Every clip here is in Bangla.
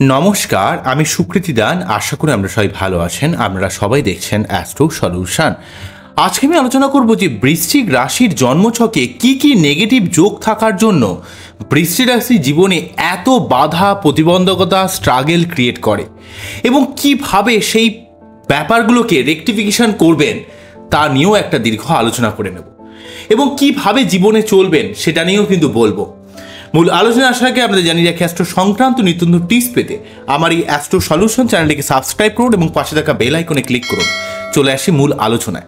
নমস্কার, আমি সুকৃতি দান। আশা করি আমরা সবাই ভালো আছেন। আপনারা সবাই দেখছেন অ্যাস্ট্রো সলিউশন। আজকে আমি আলোচনা করব যে বৃশ্চিক রাশির জন্মছকে কি কি নেগেটিভ যোগ থাকার জন্য বৃশ্চিক রাশি জীবনে এত বাধা, প্রতিবন্ধকতা, স্ট্রাগল ক্রিয়েট করে এবং কিভাবে সেই ব্যাপারগুলোকে রেকটিফিকেশন করবেন তা নিয়েও একটা দীর্ঘ আলোচনা করে নেব এবং কিভাবে জীবনে চলবেন সেটা নিয়েও কিন্তু বলবো। মূল আলোচনা আসার আগে আপনাদের জানিয়ে রাখি, অ্যাস্ট্রো সংক্রান্ত নিত্য নতুন টিপস পেতে আমার এই অ্যাস্ট্রো সলিউশন চ্যানেলটিকে সাবস্ক্রাইব করুন এবং পাশে থাকা বেল আইকনে ক্লিক করুন। চলে আসি মূল আলোচনায়।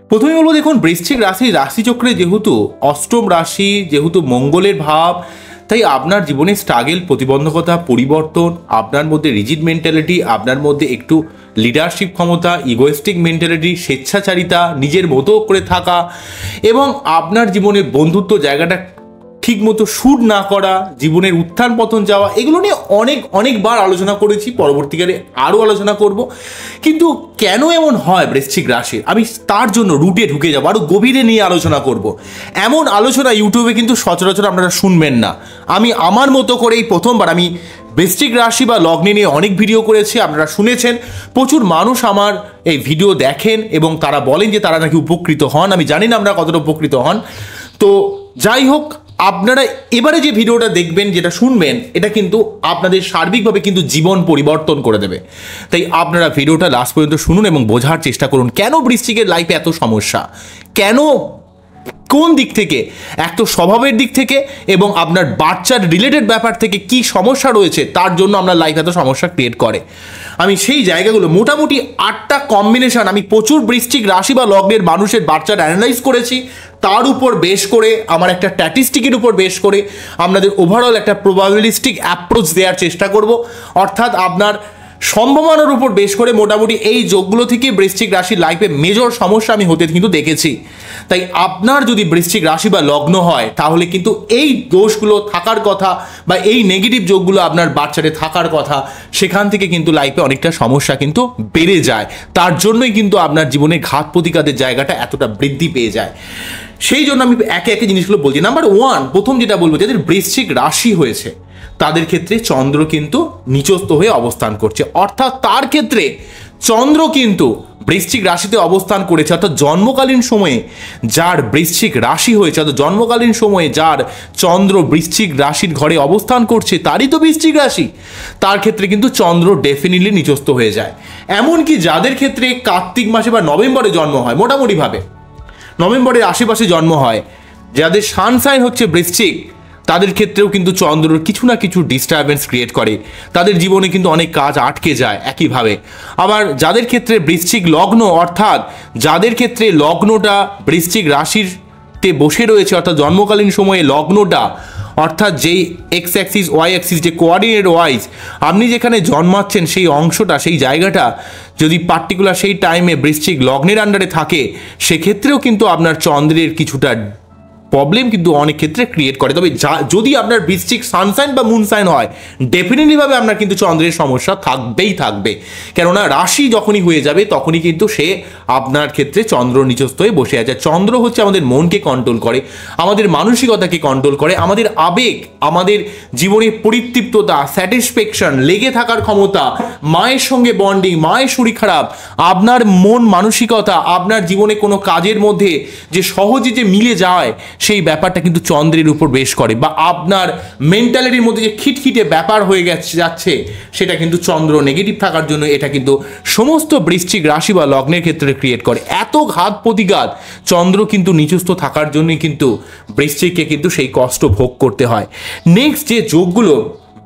প্রথমে বলবো, দেখুন, বৃশ্চিক রাশিচক্রে যেহেতু অষ্টম রাশি, যেহেতু মঙ্গলের ভাব, তাই আপনার জীবনে স্ট্রাগল, প্রতিবন্ধকতা, পরিবর্তন, আপনার মধ্যে রিজিড মেন্টালিটি, আপনার মধ্যে একটু লিডারশিপ ক্ষমতা, ইগোয়েস্টিক মেন্টালিটি, স্বেচ্ছাচারিতা, নিজের মতো করে থাকা এবং আপনার জীবনে বন্ধুত্ব জায়গাটা ঠিকমতো শুট না করা, জীবনের উত্থান পতন যাওয়া, এগুলো নিয়ে অনেকবার আলোচনা করেছি, পরবর্তীকালে আরও আলোচনা করব। কিন্তু কেন এমন হয় বৃশ্চিক রাশির, আমি তার জন্য রুটে ঢুকে যাবো, আরও গভীরে নিয়ে আলোচনা করব। এমন আলোচনা ইউটিউবে কিন্তু সচরাচর আপনারা শুনবেন না। আমি আমার মতো করেই প্রথমবার আমি বৃশ্চিক রাশি বা লগ্নে নিয়ে অনেক ভিডিও করেছি, আপনারা শুনেছেন। প্রচুর মানুষ আমার এই ভিডিও দেখেন এবং তারা বলেন যে তারা নাকি উপকৃত হন। আমি জানি না আপনারা কতটা উপকৃত হন। তো যাই হোক, আপনারা এবারে যে ভিডিওটা দেখবেন, যেটা শুনবেন, এটা কিন্তু আপনাদের সার্বিকভাবে কিন্তু জীবন পরিবর্তন করে দেবে। তাই আপনারা ভিডিওটা লাস্ট পর্যন্ত শুনুন এবং বোঝার চেষ্টা করুন কেন বৃশ্চিকের লাইফে এত সমস্যা, কেন, কোন দিক থেকে, এক তো স্বভাবের দিক থেকে এবং আপনার বাচ্চার রিলেটেড ব্যাপার থেকে কি সমস্যা রয়েছে, তার জন্য আপনার লাইফ এত সমস্যা ক্রিয়েট করে। আমি সেই জায়গাগুলো মোটামুটি 8টা কম্বিনেশন আমি প্রচুর বৃশ্চিক রাশি বা লগ্নের মানুষের বাচ্চার অ্যানালাইজ করেছি। তার উপর বেশ করে, আমার একটা স্ট্যাটিস্টিকের উপর বেশ করে আপনাদের ওভারঅল একটা প্রবাবিলিস্টিক অ্যাপ্রোচ দেওয়ার চেষ্টা করব। অর্থাৎ আপনার সম্ভাবনার উপর বেশ করে মোটামুটি এই যোগগুলো থেকে বৃশ্চিক রাশির লাইফে মেজর সমস্যা আমি হতে কিন্তু দেখেছি। তাই আপনার যদি বৃশ্চিক রাশি বা লগ্ন হয়, তাহলে কিন্তু এই দোষগুলো থাকার কথা বা এই নেগেটিভ যোগগুলো আপনার বাচ্চারে থাকার কথা, সেখান থেকে কিন্তু লাইফে অনেকটা সমস্যা কিন্তু বেড়ে যায়। তার জন্যই কিন্তু আপনার জীবনে ঘাত প্রতিঘাতের জায়গাটা এতটা বৃদ্ধি পেয়ে যায়। সেই জন্য আমি একে একে জিনিসগুলো বলছি। নাম্বার 1, প্রথম যেটা বলবো, যাদের বৃশ্চিক রাশি হয়েছে তাদের ক্ষেত্রে চন্দ্র কিন্তু নিচস্থ হয়ে অবস্থান করছে। অর্থাৎ তার ক্ষেত্রে চন্দ্র কিন্তু বৃশ্চিক রাশিতে অবস্থান করেছে। অর্থাৎ জন্মকালীন সময়ে যার বৃশ্চিক রাশি হয়েছে, অর্থাৎ জন্মকালীন সময়ে যার চন্দ্র বৃশ্চিক রাশির ঘরে অবস্থান করছে, তারই তো বৃশ্চিক রাশি, তার ক্ষেত্রে কিন্তু চন্দ্র ডেফিনেটলি নিচস্থ হয়ে যায়। এমনকি যাদের ক্ষেত্রে কার্তিক মাসে বা নভেম্বরে জন্ম হয়, মোটামুটিভাবে নভেম্বরের আশেপাশে জন্ম হয়, যাদের সানসাইন হচ্ছে বৃশ্চিক, তাদের ক্ষেত্রেও কিন্তু চন্দ্রের কিছু না কিছু ডিস্টারবেন্স ক্রিয়েট করে। তাদের জীবনে কিন্তু অনেক কাজ আটকে যায় একইভাবে। আবার যাদের ক্ষেত্রে বৃশ্চিক লগ্ন, অর্থাৎ যাদের ক্ষেত্রে লগ্নটা বৃশ্চিক রাশিতে বসে রয়েছে, অর্থাৎ জন্মকালীন সময়ে লগ্নটা, অর্থাৎ যেই এক্স অ্যাক্সিস, ওয়াই অ্যাক্সিস, যে কোঅর্ডিনেট ওয়াইজ আপনি যেখানে জন্মাচ্ছেন সেই অংশটা, সেই জায়গাটা যদি পার্টিকুলার সেই টাইমে বৃশ্চিক লগ্নের আন্ডারে থাকে, সেক্ষেত্রেও কিন্তু আপনার চন্দ্রের কিছুটা প্রবলেম কিন্তু অনেক ক্ষেত্রে ক্রিয়েট করে। তবে যদি আপনার বৃশ্চিক সানসাইন বা মুনসাইন হয়, ডেফিনেটলিভাবে আপনার কিন্তু চন্দ্রের সমস্যা থাকবে। কেননা রাশি যখনই হয়ে যাবে তখনই কিন্তু সে আপনার ক্ষেত্রে চন্দ্র নিচস্থ হয়ে বসে আছে। চন্দ্র হচ্ছে আমাদের মনকে কন্ট্রোল করে, আমাদের মানসিকতাকে কন্ট্রোল করে, আমাদের আবেগ, আমাদের জীবনের পরিতৃপ্ততা, স্যাটিসফ্যাকশন, লেগে থাকার ক্ষমতা, মায়ের সঙ্গে বন্ডিং, মায়ের শরীর খারাপ, আপনার মন মানসিকতা, আপনার জীবনে কোনো কাজের মধ্যে যে সহজে যে মিলে যায়, সেই ব্যাপারটা কিন্তু চন্দ্রের উপর বেশ করে। বা আপনার মেন্টালিটির মধ্যে যে খিটখিটে ব্যাপার হয়ে যাচ্ছে, সেটা কিন্তু চন্দ্র নেগেটিভ থাকার জন্য এটা কিন্তু সমস্ত বৃশ্চিক রাশি বা লগ্নের ক্ষেত্রে ক্রিয়েট করে। এত ঘাত প্রতিঘাত চন্দ্র কিন্তু নিচস্থ থাকার জন্যই কিন্তু বৃশ্চিককে কিন্তু সেই কষ্ট ভোগ করতে হয়। নেক্সট যে যোগগুলো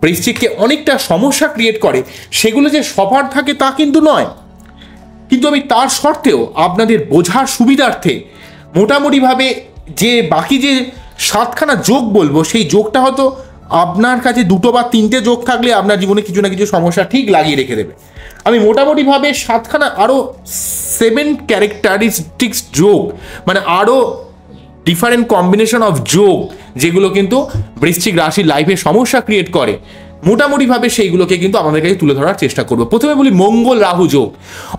বৃশ্চিককে অনেকটা সমস্যা ক্রিয়েট করে, সেগুলো যে সবার থাকে তা কিন্তু নয়। কিন্তু আমি তার সত্ত্বেও আপনাদের বোঝার সুবিধার্থে মোটামুটিভাবে যে বাকি যে 7খানা যোগ বলবো, সেই যোগটা হয়তো আপনার কাছে 2 বা 3টে যোগ থাকলে আপনার জীবনে কিছু না কিছু সমস্যা ঠিক লাগিয়ে রেখে দেবে। আমি মোটামুটিভাবে 7খানা আরও 7 ক্যারেক্টারিস্টিক্স যোগ, মানে আরও ডিফারেন্ট কম্বিনেশন অফ যোগ, যেগুলো কিন্তু বৃশ্চিক রাশির লাইফে সমস্যা ক্রিয়েট করে, মোটামুটিভাবে সেইগুলোকে কিন্তু আমাদের কাছে তুলে ধরার চেষ্টা করবো। প্রথমে বলি মঙ্গল রাহু যোগ।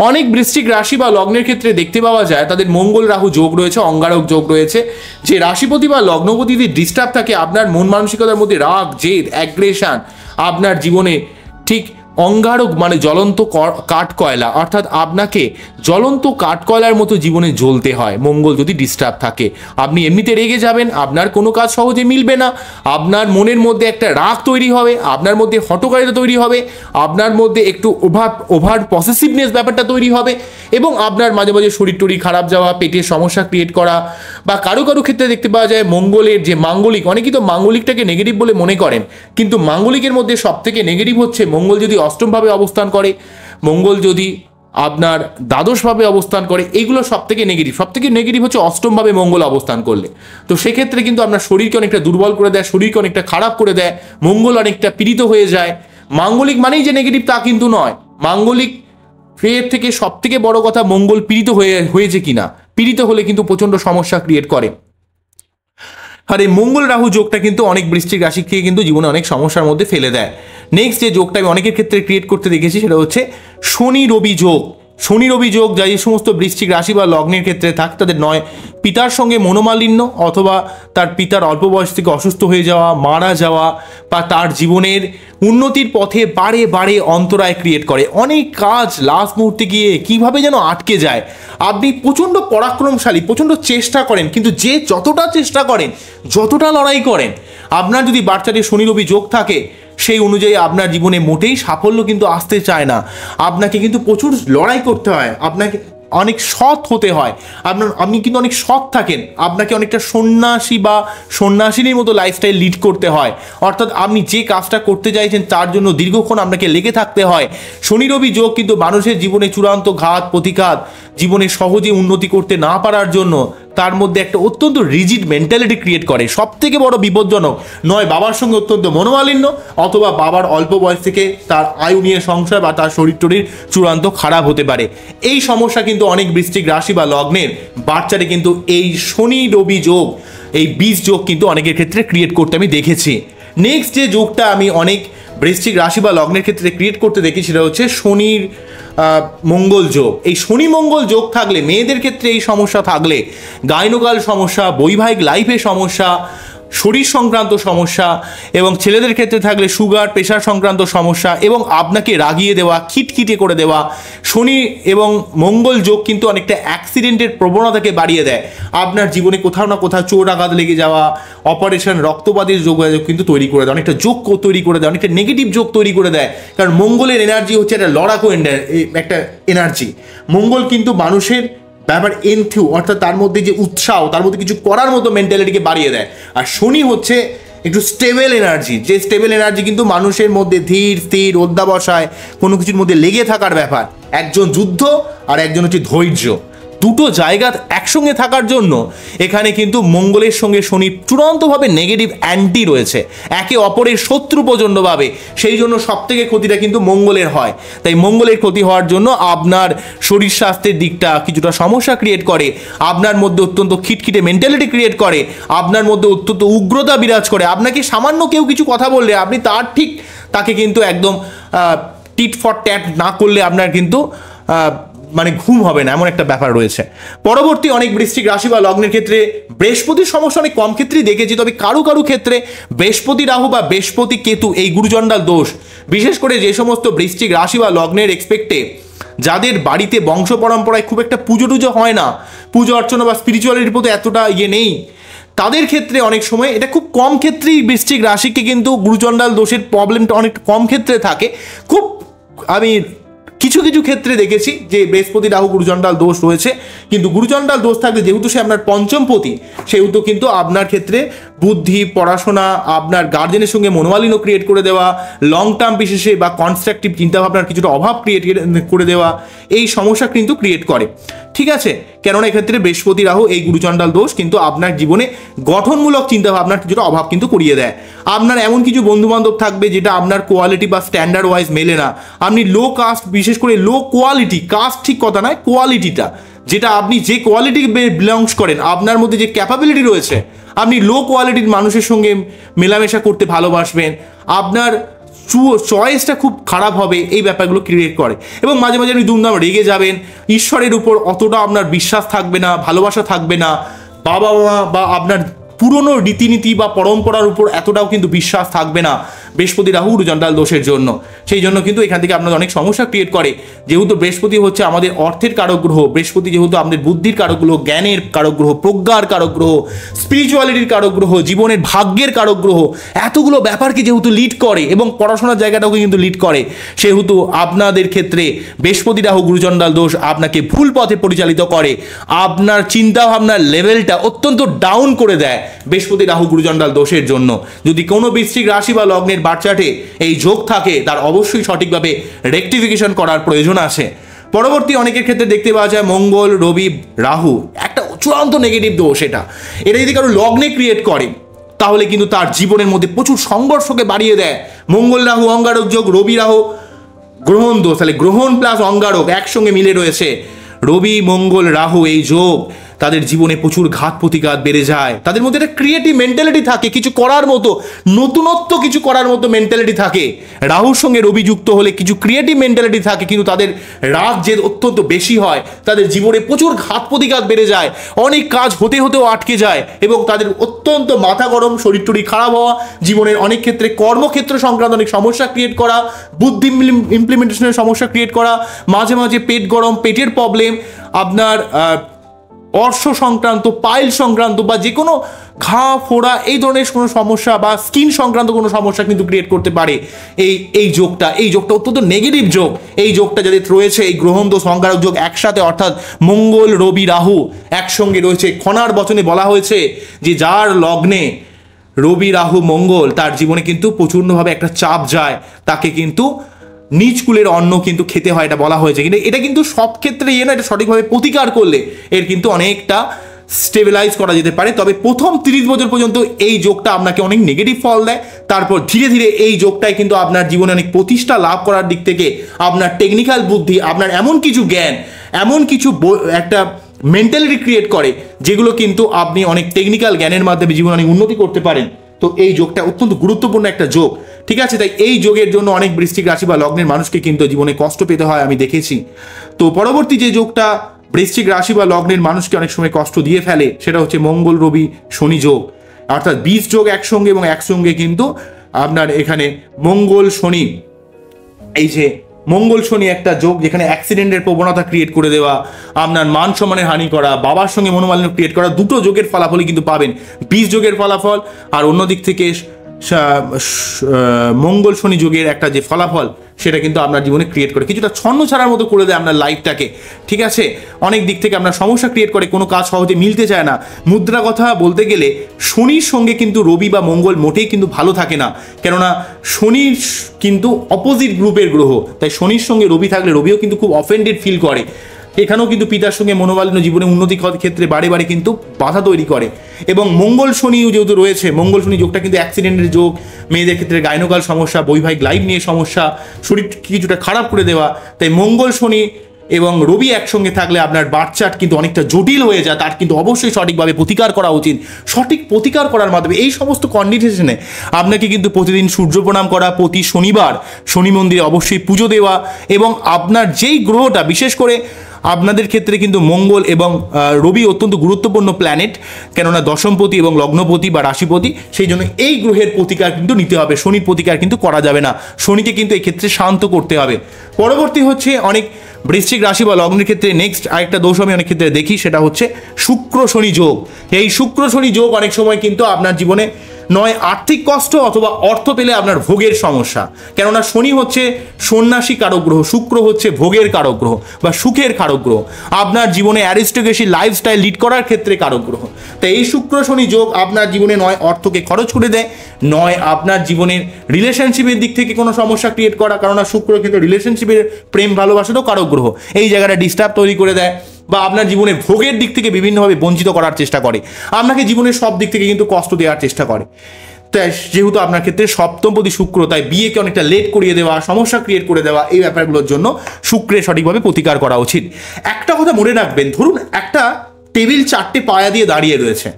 অনেক বৃশ্চিক রাশি বা লগ্নের ক্ষেত্রে দেখতে পাওয়া যায় তাদের মঙ্গল রাহু যোগ রয়েছে, অঙ্গারক যোগ রয়েছে। যে রাশিপতি বা লগ্নপতি যদি ডিস্টার্ব থাকে, আপনার মন মানসিকতার মধ্যে রাগ, জেদ, অ্যাগ্রেশন, আপনার জীবনে ঠিক অঙ্গারক মানে জ্বলন্ত কাঠ কয়লা, অর্থাৎ আপনাকে জ্বলন্ত কাঠ কয়লার মতো জীবনে জ্বলতে হয় মঙ্গল যদি ডিস্টার্ব থাকে। আপনি এমনিতে রেগে যাবেন, আপনার কোনো কাজ সহজে মিলবে না, আপনার মনের মধ্যে একটা রাগ তৈরি হবে, আপনার মধ্যে হঠকারিতা তৈরি হবে, আপনার মধ্যে একটু ওভার পসেসিভনেস ব্যাপারটা তৈরি হবে, এবং আপনার মাঝে মাঝে শরীর টরীর খারাপ যাওয়া, পেটের সমস্যা ক্রিয়েট করা, বা কারো কারো ক্ষেত্রে দেখতে পাওয়া যায় মঙ্গলের যে মাঙ্গলিক, অনেকেই তো মাঙ্গলিকটাকে নেগেটিভ বলে মনে করেন, কিন্তু মাঙ্গলিকের মধ্যে সব থেকে নেগেটিভ হচ্ছে মঙ্গল যদি অষ্টমভাবে অবস্থান করে, মঙ্গল যদি আপনার দ্বাদশভাবে অবস্থান করে, এইগুলো সব থেকে নেগেটিভ হচ্ছে অষ্টমভাবে মঙ্গল অবস্থান করলে। তো সেক্ষেত্রে কিন্তু আপনার শরীরকে অনেকটা দুর্বল করে দেয়, শরীরকে অনেকটা খারাপ করে দেয়, মঙ্গল অনেকটা পীড়িত হয়ে যায়। মাঙ্গলিক মানেই যে নেগেটিভ তা কিন্তু নয়, মাঙ্গলিক এর থেকে সব থেকে বড় কথা মঙ্গল পীড়িত হয়েছে কিনা, পীড়িত হলে কিন্তু প্রচন্ড সমস্যা ক্রিয়েট করে। আর এই মঙ্গল রাহু যোগটা কিন্তু অনেক বৃশ্চিক রাশিকে কিন্তু জীবনে অনেক সমস্যার মধ্যে ফেলে দেয়। নেক্সট যে যোগটা আমি অনেকের ক্ষেত্রে ক্রিয়েট করতে দেখেছি সেটা হচ্ছে শনি রবি যোগ। শনি রবি যোগ যা যে সমস্ত বৃশ্চিক রাশি বা লগ্নের ক্ষেত্রে থাকে তাদের নয় পিতার সঙ্গে মনোমালিন্য, অথবা তার পিতার অল্প বয়স থেকে অসুস্থ হয়ে যাওয়া, মারা যাওয়া, বা তার জীবনের উন্নতির পথে বারে বারে অন্তরায় ক্রিয়েট করে। অনেক কাজ লাস্ট মুহূর্তে গিয়ে কিভাবে যেন আটকে যায়। আপনি প্রচণ্ড পরাক্রমশালী, প্রচণ্ড চেষ্টা করেন, কিন্তু যে যতটা চেষ্টা করেন, যতটা লড়াই করেন, আপনার যদি বাচ্চাটির শনি রবি যোগ থাকে সেই অনুযায়ী আপনার জীবনে মোটেই সাফল্য কিন্তু আসতে চায় না। আপনাকে কিন্তু প্রচুর লড়াই করতে হয়, আপনাকে অনেক সৎ হতে হয়। আপনি কিন্তু অনেক সৎ থাকেন, আপনাকে অনেকটা সন্ন্যাসী বা সন্ন্যাসিনীর মতো লাইফস্টাইল লিড করতে হয়। অর্থাৎ আপনি যে কাজটা করতে চাইছেন তার জন্য দীর্ঘক্ষণ আপনাকে লেগে থাকতে হয়। শনি রবি যোগ কিন্তু মানুষের জীবনে চূড়ান্ত ঘাত প্রতিঘাত, জীবনে সহজে উন্নতি করতে না পারার জন্য তার মধ্যে একটা অত্যন্ত রিজিড মেন্টালিটি ক্রিয়েট করে। সব থেকে বড় বিপজ্জনক নয় বাবার সঙ্গে অত্যন্ত মনোমালিন্য, অথবা বাবার অল্প বয়স থেকে তার আয়ু নিয়ে সংশয় বা তার শরীর টরীর চূড়ান্ত খারাপ হতে পারে। এই সমস্যা কিন্তু অনেক বৃশ্চিক রাশি বা লগ্নের বাচ্চারে কিন্তু এই শনি রবি যোগ, এই বীজ যোগ কিন্তু অনেকের ক্ষেত্রে ক্রিয়েট করতে আমি দেখেছি। নেক্সট যে যোগটা আমি অনেক বৃশ্চিক রাশি বা লগ্নের ক্ষেত্রে ক্রিয়েট করতে দেখি সেটা হচ্ছে শনির মঙ্গল যোগ। এই শনি মঙ্গল যোগ থাকলে মেয়েদের ক্ষেত্রে এই সমস্যা থাকলে গাইনোকাল সমস্যা, বৈবাহিক লাইফে সমস্যা, শরীর সংক্রান্ত সমস্যা, এবং ছেলেদের ক্ষেত্রে থাকলে সুগার প্রেশার সংক্রান্ত সমস্যা, এবং আপনাকে রাগিয়ে দেওয়া, খিটখিটে করে দেওয়া। শনি এবং মঙ্গল যোগ কিন্তু অনেকটা অ্যাক্সিডেন্টের প্রবণতাকে বাড়িয়ে দেয়। আপনার জীবনে কোথাও না কোথাও চোট আঘাত লেগে যাওয়া, অপারেশন, রক্তপাতের যোগ কিন্তু তৈরি করে দেয়, অনেকটা যোগ তৈরি করে দেয়, অনেকটা নেগেটিভ যোগ তৈরি করে দেয়। কারণ মঙ্গলের এনার্জি হচ্ছে একটা লড়াকু একটা এনার্জি। মঙ্গল কিন্তু মানুষের ব্যাপার এনথিউ, অর্থাৎ তার মধ্যে যে উৎসাহ, তার মধ্যে কিছু করার মতো মেন্টালিটিকে বাড়িয়ে দেয়। আর শনি হচ্ছে একটু স্টেবল এনার্জি, যে স্টেবল এনার্জি কিন্তু মানুষের মধ্যে ধীর স্থির অধ্যাবসায়, কোনো কিছুর মধ্যে লেগে থাকার ব্যাপার। একজন যুদ্ধ আর একজন হচ্ছে ধৈর্য, দুটো জায়গা একসঙ্গে থাকার জন্য এখানে কিন্তু মঙ্গলের সঙ্গে শনি চূড়ান্তভাবে নেগেটিভ অ্যান্টি রয়েছে, একে অপরের শত্রু প্রচণ্ডভাবে। সেই জন্য সব থেকে ক্ষতিটা কিন্তু মঙ্গলের হয়। তাই মঙ্গলের ক্ষতি হওয়ার জন্য আপনার শরীর স্বাস্থ্যের দিকটা কিছুটা সমস্যা ক্রিয়েট করে, আপনার মধ্যে অত্যন্ত খিটখিটে মেন্টালিটি ক্রিয়েট করে, আপনার মধ্যে অত্যন্ত উগ্রতা বিরাজ করে। আপনাকে সামান্য কেউ কিছু কথা বললে আপনি তাকে কিন্তু একদম টিট ফর ট্যাট না করলে আপনার কিন্তু মানে ঘুম হবে না, এমন একটা ব্যাপার রয়েছে। পরবর্তী অনেক বৃশ্চিক রাশি বা লগ্নের ক্ষেত্রে বৃহস্পতির সমস্যা অনেক কম ক্ষেত্রেই দেখেছি, তবে কারো ক্ষেত্রে বৃহস্পতি রাহু বা বৃহস্পতি কেতু এই গুরুচণ্ডাল দোষ, বিশেষ করে যে সমস্ত বৃশ্চিক রাশি বা লগ্নের এক্সপেক্টে যাদের বাড়িতে বংশ পরম্পরায় খুব একটা পুজো টুজো হয় না, পুজো অর্চনা বা স্পিরিচুয়ালিটির প্রতি এতটা নেই, তাদের ক্ষেত্রে অনেক সময় এটা খুব কম ক্ষেত্রেই বৃশ্চিক রাশিকে কিন্তু গুরুচণ্ডাল দোষের প্রবলেমটা অনেক কম ক্ষেত্রে থাকে। আমি কিছু কিছু ক্ষেত্রে দেখেছি যে বৃহস্পতি রাহু গুরুচণ্ডাল দোষ রয়েছে, কিন্তু গুরুচণ্ডাল দোষ থাকলে যেহেতু সে আপনার পঞ্চমপতি, সেহেতু কিন্তু আপনার ক্ষেত্রে বুদ্ধি, পড়াশোনা, আপনার গার্জেনের সঙ্গে মনোমালিন্য ক্রিয়েট করে দেওয়া, লং টার্ম বিশেষে বা কনস্ট্রাকটিভ চিন্তাভাবনার কিছুটা অভাব ক্রিয়েট করে দেওয়া, এই সমস্যা কিন্তু ক্রিয়েট করে। ঠিক আছে, কেননা এক্ষেত্রে বৃহস্পতি রাহু এই গুরুচণ্ডাল দোষ কিন্তু আপনার জীবনে গঠনমূলক চিন্তাভাবনার কিছুটা অভাব কিন্তু করিয়ে দেয়। আপনার এমন কিছু বন্ধুবান্ধব থাকবে যেটা আপনার কোয়ালিটি বা স্ট্যান্ডার্ড ওয়াইজ মেলে না, আপনি লো কাস্ট, বিশেষ করে লো কোয়ালিটি, কাস্ট ঠিক কথা নয়, কোয়ালিটিটা, যেটা আপনি যে কোয়ালিটি বিলংস করেন, আপনার মধ্যে যে ক্যাপাবিলিটি রয়েছে, আপনি লো কোয়ালিটির মানুষের সঙ্গে মেলামেশা করতে ভালোবাসবেন, আপনার চয়েসটা খুব খারাপ হবে, এই ব্যাপারগুলো ক্রিয়েট করে। এবং মাঝে মাঝে আপনি দুমদাম রেগে যাবেন, ঈশ্বরের উপর অতটা আপনার বিশ্বাস থাকবে না, ভালোবাসা থাকবে না, বাবা মা বা আপনার পুরনো রীতিনীতি বা পরম্পরার উপর এতটাও কিন্তু বিশ্বাস থাকবে না, বৃহস্পতি রাহু গুরুচণ্ডাল দোষের জন্য। সেই জন্য কিন্তু এখান থেকে আপনাদের অনেক সমস্যা ক্রিয়েট করে, যেহেতু বৃহস্পতি হচ্ছে আমাদের অর্থের কারক গ্রহ, বৃহস্পতি যেহেতু আমাদের বুদ্ধির কারক গ্রহ, জ্ঞানের কারক গ্রহ, প্রজ্ঞার কারক গ্রহ, স্পিরিচুয়ালিটির কারক গ্রহ, জীবনের ভাগ্যের কারক গ্রহ, এতগুলো ব্যাপারকে যেহেতু লিড করে এবং পড়াশোনার জায়গাটাকে কিন্তু লিড করে, সেহেতু আপনাদের ক্ষেত্রে বৃহস্পতি রাহু গুরুচণ্ডাল দোষ আপনাকে ভুল পথে পরিচালিত করে, আপনার চিন্তা ভাবনার লেভেলটা অত্যন্ত ডাউন করে দেয় বৃহস্পতি রাহু গুরুচণ্ডাল দোষের জন্য। যদি কোনো বৃশ্চিক রাশি বা লগ্নের বাচ্চাটে এই যোগ থাকে, তার অবশ্যই সঠিকভাবে রেকটিফিকেশন করার প্রয়োজন আছে। পরবর্তী অনেকের ক্ষেত্রে দেখতে পাওয়া যায় মঙ্গল, রবি, রাহু একটা চূড়ান্ত নেগেটিভ দোষ। এটা যদি কারো লগ্নে ক্রিয়েট করে, তাহলে কিন্তু তার জীবনের মধ্যে প্রচুর সংঘর্ষকে বাড়িয়ে দেয়। মঙ্গল রাহু অঙ্গারক যোগ, রবি রাহু গ্রহণ দোষ, তাহলে গ্রহণ প্লাস অঙ্গারক একসঙ্গে মিলে রয়েছে। রবি মঙ্গল রাহু এই যোগ, তাদের জীবনে প্রচুর ঘাত প্রতিঘাত বেড়ে যায়, তাদের মধ্যে একটা ক্রিয়েটিভ মেন্টালিটি থাকে, কিছু করার মতো, নতুনত্ব কিছু করার মতো মেন্টালিটি থাকে। রাহুর সঙ্গে রবি যুক্ত হলে কিছু ক্রিয়েটিভ মেন্টালিটি থাকে, কিন্তু তাদের রাগ জেদ অত্যন্ত বেশি হয়, তাদের জীবনে প্রচুর ঘাত প্রতিঘাত বেড়ে যায়, অনেক কাজ হতে হতেও আটকে যায় এবং তাদের অত্যন্ত মাথা গরম, শরীর টরীর খারাপ হওয়া, জীবনের অনেক ক্ষেত্রে কর্মক্ষেত্র সংক্রান্ত অনেক সমস্যা ক্রিয়েট করা, বুদ্ধি ইমপ্লিমেন্টেশনের সমস্যা ক্রিয়েট করা, মাঝে মাঝে পেট গরম, পেটের প্রবলেম, আপনার অর্শ সংক্রান্ত, পাইল সংক্রান্ত বা যে কোনো ঘা ফোড়া এই ধরনের কোনো সমস্যা বা স্কিন সংক্রান্ত কোনো সমস্যা কিন্তু ক্রিয়েট করতে পারে এই যোগটা অত্যন্ত নেগেটিভ যোগ। এই যোগটা যাদের রয়েছে, এই গ্রহণ দোষ অঙ্গারক যোগ একসাথে, অর্থাৎ মঙ্গল রবি রাহু একসঙ্গে রয়েছে, খনার বচনে বলা হয়েছে যে যার লগ্নে রবি রাহু মঙ্গল, তার জীবনে কিন্তু প্রচণ্ডভাবে একটা চাপ যায়, তাকে কিন্তু নিজ কুলের অন্ন কিন্তু খেতে হয়, এটা বলা হয়েছে। কিন্তু এটা কিন্তু সব ক্ষেত্রে না, এটা সঠিকভাবে প্রতিকার করলে এর কিন্তু অনেকটা স্টেবিলাইজ করা যেতে পারে। তবে প্রথম 30 বছর পর্যন্ত এই যোগটা আপনাকে অনেক নেগেটিভ ফল দেয়, তারপর ধীরে ধীরে এই যোগটাই কিন্তু আপনার জীবনে অনেক প্রতিষ্ঠা লাভ করার দিক থেকে, আপনার টেকনিক্যাল বুদ্ধি, আপনার এমন কিছু জ্ঞান, এমন কিছু একটা মেন্টালিটি ক্রিয়েট করে, যেগুলো কিন্তু আপনি অনেক টেকনিক্যাল জ্ঞানের মাধ্যমে জীবনে অনেক উন্নতি করতে পারেন। তো এই যোগটা অত্যন্ত গুরুত্বপূর্ণ একটা যোগ, ঠিক আছে। তাই এই যোগের জন্য অনেক বৃশ্চিক রাশি বা লগ্নের মানুষকে কিন্তু জীবনে কষ্ট পেতে হয়, আমি দেখেছি। তো পরবর্তী যে যোগটা বৃশ্চিক রাশি বা লগ্নের মানুষকে অনেক সময় কষ্ট দিয়ে ফেলে, সেটা হচ্ছে মঙ্গল রবি শনি যোগ, অর্থাৎ 20 যোগ একসঙ্গে, এবং একসঙ্গে কিন্তু আপনার এখানে মঙ্গল শনি, এই যে মঙ্গল শনি একটা যোগ, যেখানে অ্যাক্সিডেন্টের প্রবণতা ক্রিয়েট করে দেওয়া, আপনার মান সম্মানের হানি করা, বাবার সঙ্গে মনোমালিন্য ক্রিয়েট করা, দুটো যোগের ফলাফলই কিন্তু পাবেন, 20 যোগের ফলাফল আর অন্যদিক থেকে মঙ্গল শনি যোগের একটা যে ফলাফল, সেটা কিন্তু আপনার জীবনে ক্রিয়েট করে, কিছুটা ছন্ন ছাড়ার মতো করে দেয় আপনার লাইফটাকে, ঠিক আছে। অনেক দিক থেকে আপনার সমস্যা ক্রিয়েট করে, কোনো কাজ সহজে মিলতে চায় না। মুদ্রা কথা বলতে গেলে শনির সঙ্গে কিন্তু রবি বা মঙ্গল মোটেই কিন্তু ভালো থাকে না, কেননা শনি কিন্তু অপোজিট গ্রুপের গ্রহ, তাই শনির সঙ্গে রবি থাকলে রবিও কিন্তু খুব অফেন্ডেড ফিল করে। এখানেও কিন্তু পিতার সঙ্গে মনোমালিন্য জীবনে উন্নতি ক্ষেত্রে বারে বারে কিন্তু বাধা তৈরি করে। এবং মঙ্গল শনিও যেহেতু রয়েছে, মঙ্গল শনি যোগটা কিন্তু অ্যাক্সিডেন্টের যোগ, মেয়েদের ক্ষেত্রে গাইনোকাল সমস্যা, বৈবাহিক লাইফ নিয়ে সমস্যা, শরীর কিছুটা খারাপ করে দেওয়া। তাই মঙ্গল শনি এবং রবি একসঙ্গে থাকলে আপনার বার্থ চার্ট কিন্তু অনেকটা জটিল হয়ে যায়, তার কিন্তু অবশ্যই সঠিকভাবে প্রতিকার করা উচিত। সঠিক প্রতিকার করার মাধ্যমে এই সমস্ত কন্ডিশনে আপনাকে কিন্তু প্রতিদিন সূর্য প্রণাম করা, প্রতি শনিবার শনি মন্দিরে অবশ্যই পুজো দেওয়া, এবং আপনার যেই গ্রহটা, বিশেষ করে আপনাদের ক্ষেত্রে কিন্তু মঙ্গল এবং রবি অত্যন্ত গুরুত্বপূর্ণ প্ল্যানেট, কেননা দশমপতি এবং লগ্নপতি বা রাশিপতি, সেই জন্য এই গ্রহের প্রতিকার কিন্তু নিতে হবে, শনির প্রতিকার কিন্তু করা যাবে না, শনিকে কিন্তু এই ক্ষেত্রে শান্ত করতে হবে। পরবর্তী হচ্ছে অনেক বৃশ্চিক রাশি বা লগ্নের ক্ষেত্রে নেক্সট আরেকটা দোষ আমি অনেক ক্ষেত্রে দেখি, সেটা হচ্ছে শুক্র শনি যোগ। এই শুক্র শনি যোগ অনেক সময় কিন্তু আপনার জীবনে নয় আর্থিক কষ্ট অথবা অর্থ পেলে আপনার ভোগের সমস্যা, কেননা শনি হচ্ছে সন্ন্যাসী কারক গ্রহ, শুক্র হচ্ছে ভোগের কারক গ্রহ বা সুখের কারক গ্রহ, আপনার জীবনে অ্যারিস্টোক্রেসি লাইফস্টাইল লিড করার ক্ষেত্রে কারক গ্রহ। তাই এই শুক্র শনি যোগ আপনার জীবনে নয় অর্থকে খরচ করে দেয়, নয় আপনার জীবনের রিলেশনশিপের দিক থেকে কোনো সমস্যা ক্রিয়েট করা, কেননা শুক্র কিন্তু রিলেশনশিপের প্রেম ভালোবাসারও কারক গ্রহ, এই জায়গাটা ডিস্টার্ব তৈরি করে দেয়, বা আপনার জীবনে ভোগের দিক থেকে বিভিন্নভাবে বঞ্চিত করার চেষ্টা করে, আপনাকে জীবনের সব দিক থেকে কিন্তু কষ্ট দেওয়ার চেষ্টা করে। তাই যেহেতু আপনার ক্ষেত্রে সপ্তমপতি শুক্র, তাই বিয়েকে অনেকটা লেট করিয়ে দেওয়া, সমস্যা ক্রিয়েট করে দেওয়া, এই ব্যাপারগুলোর জন্য শুক্রের সঠিকভাবে প্রতিকার করা উচিত। একটা কথা মনে রাখবেন, ধরুন একটা টেবিল 4টে পায়া দিয়ে দাঁড়িয়ে রয়েছে,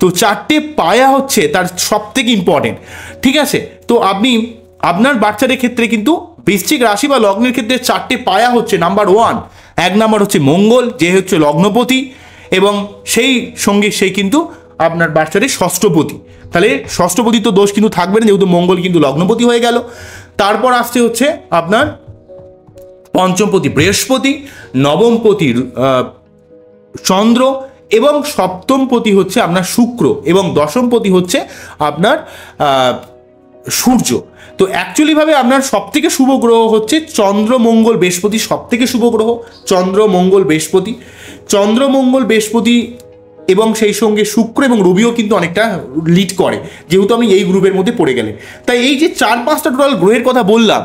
তো 4টে পায়া হচ্ছে তার সব থেকে ইম্পর্টেন্ট, ঠিক আছে। তো আপনি আপনার বাচ্চাদের ক্ষেত্রে কিন্তু বৃশ্চিক রাশি বা লগ্নের ক্ষেত্রে 4টে পায়া হচ্ছে, নাম্বার 1 এক নাম্বার হচ্ছে মঙ্গল, যে হচ্ছে লগ্নপতি, এবং সেই সঙ্গে সেই কিন্তু আপনার বাচ্চাদের ষষ্ঠপতি, তাহলে ষষ্ঠপতি তো দোষ কিন্তু থাকবে না, যেহেতু মঙ্গল কিন্তু লগ্নপতি হয়ে গেল। তারপর আসছে হচ্ছে আপনার পঞ্চমপতি বৃহস্পতি, নবমপতি চন্দ্র এবং সপ্তমপতি হচ্ছে আপনার শুক্র এবং দশমপতি হচ্ছে আপনার সূর্য। তো অ্যাকচুয়ালিভাবে আপনার সবথেকে শুভ গ্রহ হচ্ছে চন্দ্র মঙ্গল বৃহস্পতি, সবথেকে শুভ গ্রহ চন্দ্র মঙ্গল বৃহস্পতি। চন্দ্র মঙ্গল বৃহস্পতি এবং সেই সঙ্গে শুক্র এবং রবিও কিন্তু অনেকটা লিড করে, যেহেতু আমি এই গ্রুপের মধ্যে পড়ে গেলে। তাই এই যে 4-5টা টোটাল গ্রহের কথা বললাম,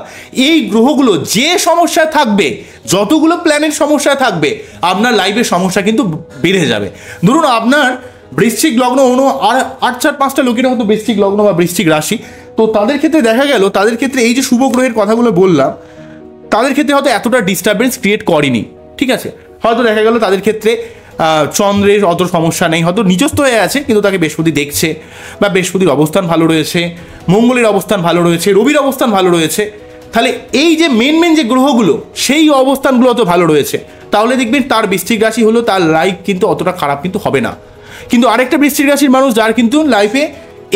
এই গ্রহগুলো যে সমস্যায় থাকবে, যতগুলো প্ল্যানেট সমস্যায় থাকবে, আপনার লাইফের সমস্যা কিন্তু বেড়ে যাবে। ধরুন আপনার বৃশ্চিক লগ্ন আর 8-4-5টা লোকেরা হয়তো বৃশ্চিক লগ্ন বা বৃশ্চিক রাশি, তো তাদের ক্ষেত্রে দেখা গেল, তাদের ক্ষেত্রে এই যে শুভ গ্রহের কথাগুলো বললাম, তাদের ক্ষেত্রে হয়তো এতটা ডিস্টারবেন্স ক্রিয়েট করেনি। ঠিক আছে, হয়তো দেখা গেল তাদের ক্ষেত্রে চন্দ্রের অত সমস্যা নেই, হয়তো নিজস্ব হয়ে আছে, কিন্তু তাকে বৃহস্পতি দেখছে, বা বৃহস্পতির অবস্থান ভালো রয়েছে, মঙ্গলের অবস্থান ভালো রয়েছে, রবির অবস্থান ভালো রয়েছে। তাহলে এই যে মেন যে গ্রহগুলো, সেই অবস্থানগুলো অত ভালো রয়েছে, তাহলে দেখবেন তার বৃশ্চিক রাশি হলো তার লাইফ কিন্তু অতটা খারাপ কিন্তু হবে না। কিন্তু আরেকটা বৃশ্চিক রাশির মানুষ যার কিন্তু লাইফে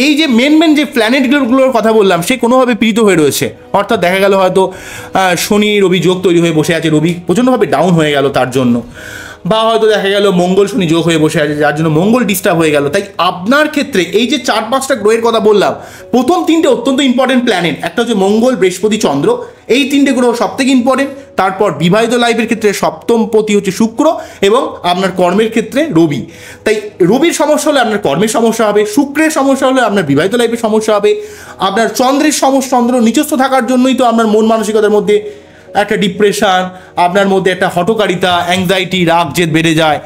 এই যে মেন যে প্ল্যানেটগুলোর কথা বললাম, সে কোনোভাবে পীড়িত হয়ে রয়েছে, অর্থাৎ দেখা গেল হয়তো শনি রবি যোগ তৈরি হয়ে বসে আছে, রবি প্রচণ্ডভাবে ডাউন হয়ে গেল তার জন্য, বা হয়তো দেখা গেল মঙ্গল শনি যোগ হয়ে বসে আছে, যার জন্য মঙ্গল ডিস্টার্ব হয়ে গেল। তাই আপনার ক্ষেত্রে এই যে 4-5টা গ্রহের কথা বললাম, প্রথম 3টে অত্যন্ত ইম্পর্টেন্ট প্ল্যানেট, একটা হচ্ছে মঙ্গল বৃহস্পতি চন্দ্র, এই 3টে গ্রহ সব থেকে ইম্পর্টেন্ট। তারপর বিবাহিত লাইফের ক্ষেত্রে সপ্তমপতি হচ্ছে শুক্র এবং আপনার কর্মের ক্ষেত্রে রবি। তাই রবির সমস্যা হলে আপনার কর্মের সমস্যা হবে, শুক্রের সমস্যা হলে আপনার বিবাহিত লাইফের সমস্যা হবে, আপনার চন্দ্রের সমস্যা, চন্দ্র নিজস্ব থাকার জন্যই তো আপনার মন মানসিকতার মধ্যে একটা ডিপ্রেশন, আপনার মধ্যে একটা হঠকারিতা, অ্যাংজাইটি, রাগ জেদ বেড়ে যায়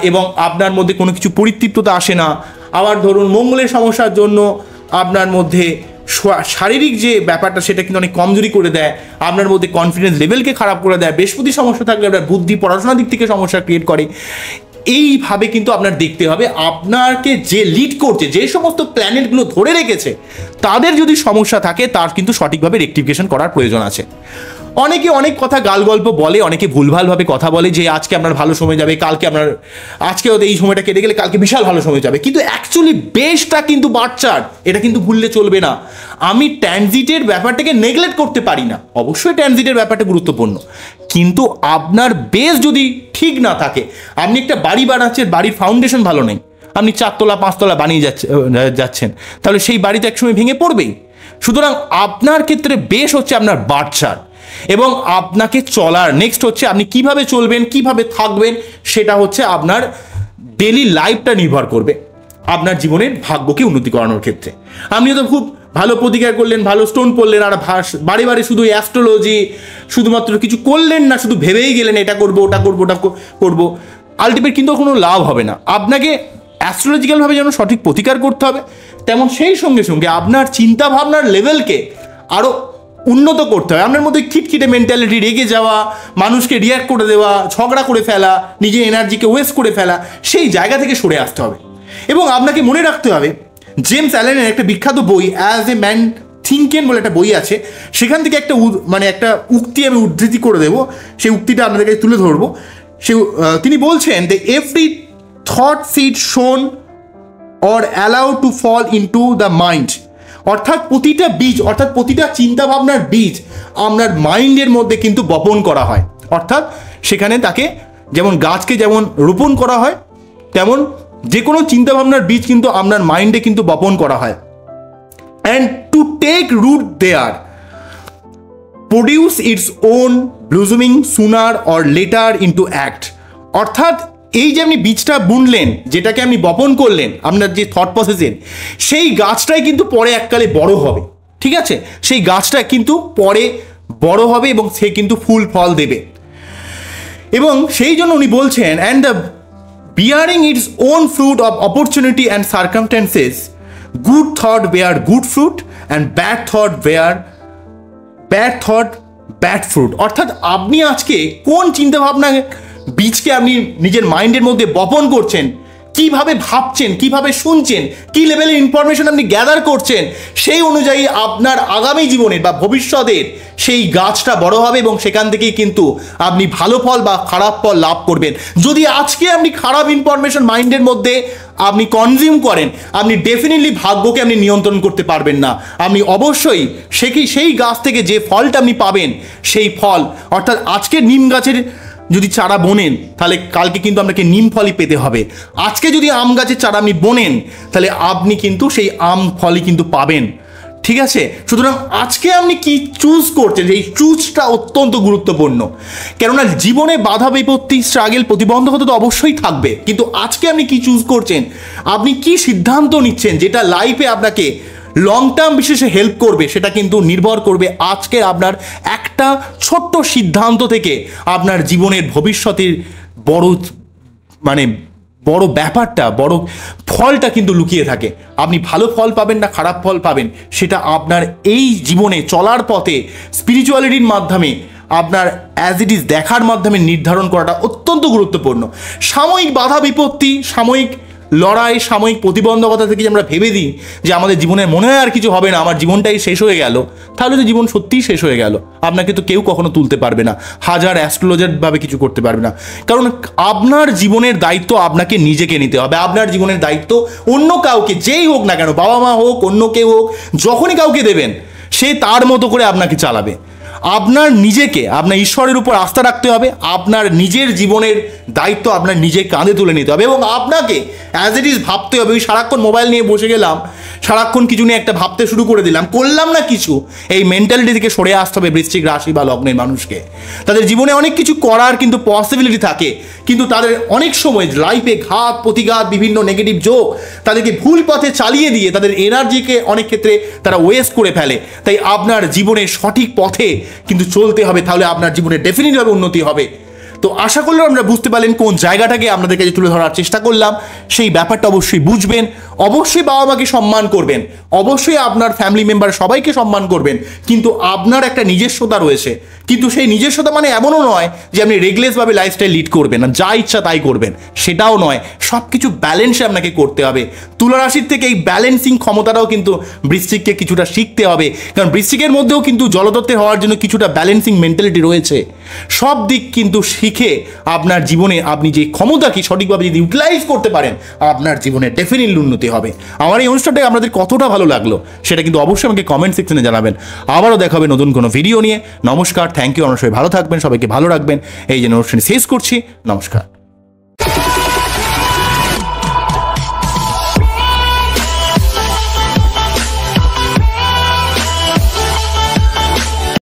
এবং আপনার মধ্যে কোনো কিছু পরিতৃপ্ততা আসে না। আবার ধরুন মঙ্গলের সমস্যার জন্য আপনার মধ্যে শারীরিক যে ব্যাপারটা সেটা কিন্তু অনেক কমজোরি করে দেয়, আপনার মধ্যে কনফিডেন্স লেভেলকে খারাপ করে দেয়। বৃহস্পতির সমস্যা থাকলে আপনার বুদ্ধি পড়াশোনার দিক থেকে সমস্যা ক্রিয়েট করে। এইভাবে কিন্তু আপনার দেখতে হবে আপনাকে যে লিড করছে, যে সমস্ত প্ল্যানেটগুলো ধরে রেখেছে, তাদের যদি সমস্যা থাকে তার কিন্তু সঠিকভাবে রেকটিফিকেশন করার প্রয়োজন আছে। অনেকে অনেক কথা গাল গল্প বলে, অনেকে ভুলভালভাবে কথা বলে যে আজকে আপনার ভালো সময় যাবে, কালকে আপনার আজকে হয়তো এই সময়টা কেটে গেলে কালকে বিশাল ভালো সময় যাবে, কিন্তু অ্যাকচুয়ালি বেসটা কিন্তু বাচ্চার, এটা কিন্তু ভুললে চলবে না। আমি ট্রানজিটের ব্যাপারটাকে নেগলেক্ট করতে পারি না, অবশ্যই ট্রানজিটের ব্যাপারটা গুরুত্বপূর্ণ, কিন্তু আপনার বেস যদি ঠিক না থাকে, আপনি একটা বাড়ি বানাচ্ছেন, বাড়ির ফাউন্ডেশন ভালো নেই, আপনি 4তলা 5তলা বানিয়ে যাচ্ছেন, তাহলে সেই বাড়িতে একসময় ভেঙে পড়বেই। সুতরাং আপনার ক্ষেত্রে বেস হচ্ছে আপনার বাচ্চার, এবং আপনাকে চলার নেক্সট হচ্ছে আপনি কিভাবে চলবেন, কিভাবে থাকবেন, সেটা হচ্ছে আপনার ডেলি লাইফটা নির্ভর করবে আপনার জীবনের ভাগ্যকে উন্নতি করানোর ক্ষেত্রে। আপনি তো খুব ভালো প্রতিকার করলেন, ভালো স্টোন পড়লেন, আর বারে বারে শুধু অ্যাস্ট্রোলজি শুধুমাত্র কিছু করলেন না, শুধু ভেবেই গেলেন এটা করবো ওটা করবো ওটা করবো, আলটিমেট কিন্তু কোনো লাভ হবে না। আপনাকে অ্যাস্ট্রোলজিক্যালভাবে যেন সঠিক প্রতিকার করতে হবে, তেমন সেই সঙ্গে সঙ্গে আপনার চিন্তা ভাবনার লেভেলকে আরও উন্নত করতে হবে। আপনার মধ্যে খিটখিটে মেন্টালিটি, রেগে যাওয়া, মানুষকে রিয়াক্ট করে দেওয়া, ঝগড়া করে ফেলা, নিজের এনার্জিকে ওয়েস্ট করে ফেলা, সেই জায়গা থেকে সরে আসতে হবে। এবং আপনাকে মনে রাখতে হবে, জেমস অ্যালেনের একটা বিখ্যাত বই অ্যাজ এ ম্যান থিঙ্কেন বলে একটা বই আছে, সেখান থেকে একটা উক্তি আমি উদ্ধৃতি করে দেবো, সেই উক্তিটা আপনাদেরকে তুলে ধরবো। তিনি বলছেন যে every thought seed sown or allowed to fall into the mind, অর্থাৎ প্রতিটা বীজ, অর্থাৎ প্রতিটা চিন্তাভাবনার বীজ আপনার মাইন্ডের মধ্যে কিন্তু বপন করা হয়। অর্থাৎ সেখানে তাকে যেমন গাছকে যেমন রোপণ করা হয়, তেমন যে কোনো চিন্তাভাবনার বীজ কিন্তু আপনার মাইন্ডে কিন্তু বপন করা হয়। And to take root there produce its own blossoming sooner or later into act, অর্থাৎ এই যে আপনি বীজটা বুনলেন, যেটাকে আপনি বপন করলেন আপনার যে থট প্রসেসের, সেই গাছটাই কিন্তু পরে এককালে বড় হবে। ঠিক আছে, সেই গাছটা কিন্তু পরে বড় হবে এবং সে কিন্তু ফুল ফল দেবে। এবং সেই জন্য উনি বলছেন, and the bearing its own fruit of opportunity and circumstances, good thought bear good fruit and bad thought bear bad thought bad fruit. অর্থাৎ আপনি আজকে কোন চিন্তাভাবনা বীজকে আপনি নিজের মাইন্ডের মধ্যে বপন করছেন, কিভাবে ভাবছেন, কিভাবে শুনছেন, কি লেভেলের ইনফরমেশন আপনি গ্যাদার করছেন, সেই অনুযায়ী আপনার আগামী জীবনের বা ভবিষ্যতের সেই গাছটা বড় হবে এবং সেখান থেকেই কিন্তু আপনি ভালো ফল বা খারাপ ফল লাভ করবেন। যদি আজকে আপনি খারাপ ইনফরমেশন মাইন্ডের মধ্যে আপনি কনজিউম করেন, আপনি ডেফিনেটলি ভাগ্যকে আপনি নিয়ন্ত্রণ করতে পারবেন না। আপনি অবশ্যই সেই গাছ থেকে যে ফলটা আপনি পাবেন, সেই ফল অর্থাৎ আজকে নিম গাছের যদি চারা বোনেন তাহলে কালকে কিন্তু আপনাকে নিম ফলই পেতে হবে। আজকে যদি আম গাছের চারা আপনি বোনেন তাহলে আপনি কিন্তু সেই আম ফলই কিন্তু পাবেন। ঠিক আছে, সুতরাং আজকে আপনি কি চুজ করছেন, এই চুজটা অত্যন্ত গুরুত্বপূর্ণ। কেননা জীবনে বাধা বিপত্তি, স্ট্রাগল, প্রতিবন্ধকতা তো অবশ্যই থাকবে, কিন্তু আজকে আপনি কি চুজ করছেন, আপনি কি সিদ্ধান্ত নিচ্ছেন যেটা লাইফে আপনাকে লং টার্ম বিশেষে হেল্প করবে, সেটা কিন্তু নির্ভর করবে আজকে আপনার একটা ছোট্ট সিদ্ধান্ত থেকে। আপনার জীবনের ভবিষ্যতের বড় ব্যাপারটা, বড় ফলটা কিন্তু লুকিয়ে থাকে। আপনি ভালো ফল পাবেন না খারাপ ফল পাবেন, সেটা আপনার এই জীবনে চলার পথে স্পিরিচুয়ালিটির মাধ্যমে, আপনার অ্যাজ ইট ইজ দেখার মাধ্যমে নির্ধারণ করাটা অত্যন্ত গুরুত্বপূর্ণ। সাময়িক বাধা বিপত্তি, সাময়িক লড়াই, সাময়িক প্রতিবন্ধকতা থেকে যে আমরা ভেবে দিই যে আমাদের জীবনে মনে হয় আর কিছু হবে না, আমার জীবনটাই শেষ হয়ে গেল, তাহলে তো জীবন সত্যিই শেষ হয়ে গেল। আপনাকে তো কেউ কখনো তুলতে পারবে না, হাজার অ্যাস্ট্রোলজারভাবে কিছু করতে পারবে না। কারণ আপনার জীবনের দায়িত্ব আপনাকে নিজেকে নিতে হবে। আপনার জীবনের দায়িত্ব অন্য কাউকে, যেই হোক না কেন, বাবা মা হোক, অন্য কেউ হোক, যখনই কাউকে দেবেন সে তার মতো করে আপনাকে চালাবে। আপনার নিজেকে, আপনার ঈশ্বরের উপর আস্থা রাখতে হবে। আপনার নিজের জীবনের দায়িত্ব আপনার নিজের কাঁধে তুলে নিতে হবে এবং আপনাকে অ্যাজ ইট ইজ ভাবতে হবে। ওই সারাক্ষণ মোবাইল নিয়ে বসে গেলাম, সারাক্ষণ কিছু নিয়ে একটা ভাবতে শুরু করে দিলাম, করলাম না কিছু, এই মেন্টালিটি থেকে সরে আসতে হবে বৃশ্চিক রাশি বা লগ্নের মানুষকে। তাদের জীবনে অনেক কিছু করার কিন্তু পসিবিলিটি থাকে, কিন্তু তাদের অনেক সময় লাইফে ঘাত প্রতিঘাত, বিভিন্ন নেগেটিভ যোগ তাদেরকে ভুল পথে চালিয়ে দিয়ে তাদের এনার্জিকে অনেক ক্ষেত্রে তারা ওয়েস্ট করে ফেলে। তাই আপনার জীবনের সঠিক পথে কিন্তু চলতে হবে, তাহলে আপনার জীবনে ডেফিনেটভাবে উন্নতি হবে। তো আশা করলাম আমরা বুঝতে পারলেন কোন জায়গাটাকে আপনাদের কাছে তুলে ধরার চেষ্টা করলাম। সেই ব্যাপারটা অবশ্যই বুঝবেন, অবশ্যই বাবা মাকে সম্মান করবেন, অবশ্যই আপনার ফ্যামিলি মেম্বার সবাইকে সম্মান করবেন, কিন্তু আপনার একটা নিজস্বতা রয়েছে। কিন্তু সেই নিজস্বতা মানে এমনও নয় যে আপনি রেগলেসভাবে লাইফস্টাইল লিড করবেন না, যা ইচ্ছা তাই করবেন, সেটাও নয়। সব কিছু ব্যালেন্সে আপনাকে করতে হবে। তুলা রাশির থেকে এই ব্যালেন্সিং ক্ষমতাটাও কিন্তু বৃশ্চিককে কিছুটা শিখতে হবে, কারণ বৃশ্চিকের মধ্যেও কিন্তু জলতত্ত্বের হওয়ার জন্য কিছুটা ব্যালেন্সিং মেন্টালিটি রয়েছে। সব দিক কিন্তু শিখে আপনার জীবনে আপনি যে ক্ষমতাকে সঠিকভাবে যদি ইউটিলাইজ করতে পারেন, আপনার জীবনে ডেফিনেটলি উন্নতি হবে। আমার এই অনুষ্ঠানটা আপনাদের কতটা ভালো লাগলো সেটা কিন্তু অবশ্যই আমাকে কমেন্ট সেকশনে জানাবেন। আবারও দেখা হবে নতুন কোনো ভিডিও নিয়ে। নমস্কার, থ্যাংক ইউ। আমরা সবাই ভালো থাকবেন, সবাইকে ভালো রাখবেন। এই যে অনুষ্ঠানে শেষ করছি, নমস্কার।